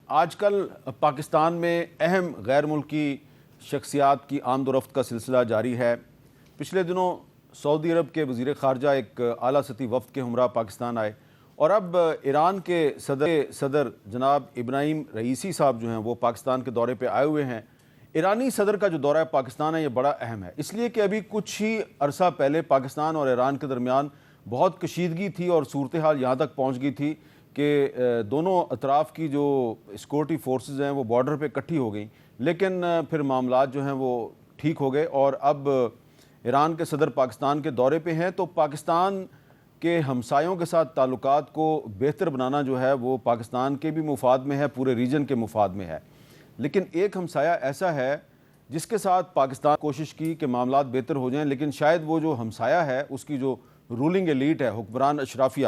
آج کل پاکستان میں اہم غیر ملکی شخصیات کی آمد و رفت کا سلسلہ جاری ہے۔ پچھلے دنوں سعودی عرب کے وزیر خارجہ ایک اعلیٰ سطحی وفد کے ہمراہ پاکستان آئے، اور اب ایران کے صدر جناب ابراہیم رئیسی صاحب جو ہیں وہ پاکستان کے دورے پہ آئے ہوئے ہیں۔ ایرانی صدر کا جو دورہ پاکستان ہے یہ بڑا اہم ہے، اس لیے کہ ابھی کچھ ہی عرصہ پہلے پاکستان اور ایران کے درمیان بہت کشیدگی تھی اور صورتحال یہاں تک پہنچ گئی تھی کہ دونوں اطراف کی جو سیکورٹی فورسز ہیں وہ بارڈر پہ اکٹھی ہو گئیں، لیکن پھر معاملات جو ہیں وہ ٹھیک ہو گئے، اور اب ایران کے صدر پاکستان کے دورے پہ ہیں تو پاکستان کے ہمسایوں کے ساتھ تعلقات کو بہتر بنانا جو ہے وہ پاکستان کے بھی مفاد میں ہے، پورے ریجن کے مفاد میں ہے۔ لیکن ایک ہمسایہ ایسا ہے جس کے ساتھ پاکستان کوشش کی کہ معاملات بہتر ہو جائیں، لیکن شاید وہ جو ہمسایہ ہے اس کی جو رولنگ ایلیٹ ہے، حکمران اشرافیہ،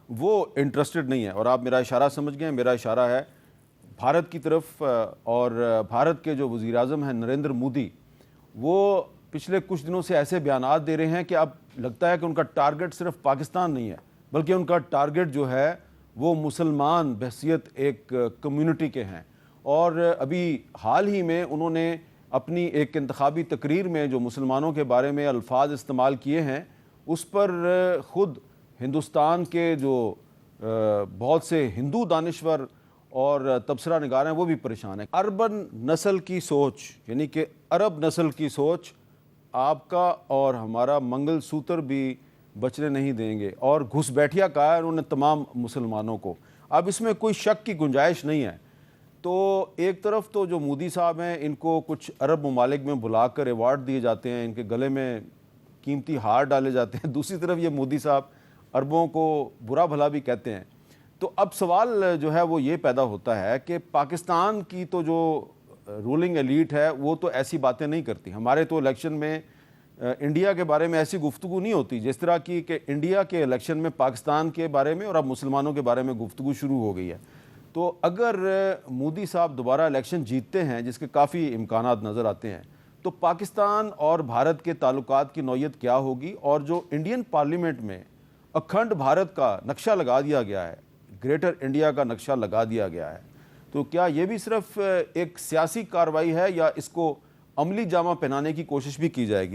وہ انٹرسٹڈ نہیں ہے۔ اور آپ میرا اشارہ سمجھ گئے، میرا اشارہ ہے بھارت کی طرف، اور بھارت کے جو وزیر اعظم ہیں نریندر مودی، وہ پچھلے کچھ دنوں سے ایسے بیانات دے رہے ہیں کہ اب لگتا ہے کہ ان کا ٹارگٹ صرف پاکستان نہیں ہے، بلکہ ان کا ٹارگٹ جو ہے وہ مسلمان بحیثیت ایک کمیونٹی کے ہیں۔ اور ابھی حال ہی میں انہوں نے اپنی ایک انتخابی تقریر میں جو مسلمانوں کے بارے میں الفاظ استعمال کیے ہیں اس پر خود ہندوستان کے جو بہت سے ہندو دانشور اور تبصرہ نگار ہیں وہ بھی پریشان ہیں۔ اربن نسل کی سوچ، یعنی کہ عرب نسل کی سوچ آپ کا اور ہمارا منگل سوتر بھی بچنے نہیں دیں گے، اور گھس بیٹھیا کہا ہے انہوں نے تمام مسلمانوں کو۔ اب اس میں کوئی شک کی گنجائش نہیں ہے۔ تو ایک طرف تو جو مودی صاحب ہیں ان کو کچھ عرب ممالک میں بلا کر ایوارڈ دیے جاتے ہیں، ان کے گلے میں قیمتی ہار ڈالے جاتے ہیں، دوسری طرف یہ مودی صاحب عربوں کو برا بھلا بھی کہتے ہیں۔ تو اب سوال جو ہے وہ یہ پیدا ہوتا ہے کہ پاکستان کی تو جو رولنگ ایلیٹ ہے وہ تو ایسی باتیں نہیں کرتی۔ ہمارے تو الیکشن میں انڈیا کے بارے میں ایسی گفتگو نہیں ہوتی جس طرح کی کہ انڈیا کے الیکشن میں پاکستان کے بارے میں اور اب مسلمانوں کے بارے میں گفتگو شروع ہو گئی ہے۔ تو اگر مودی صاحب دوبارہ الیکشن جیتتے ہیں، جس کے کافی امکانات نظر آتے ہیں، تو پاکستان اور بھارت کے تعلقات کی نوعیت کیا ہوگی؟ اور جو انڈین پارلیمنٹ میں اکھنڈ بھارت کا نقشہ لگا دیا گیا ہے، گریٹر انڈیا کا نقشہ لگا دیا گیا ہے، تو کیا یہ بھی صرف ایک سیاسی کارروائی ہے یا اس کو عملی جامہ پہنانے کی کوشش بھی کی جائے گی؟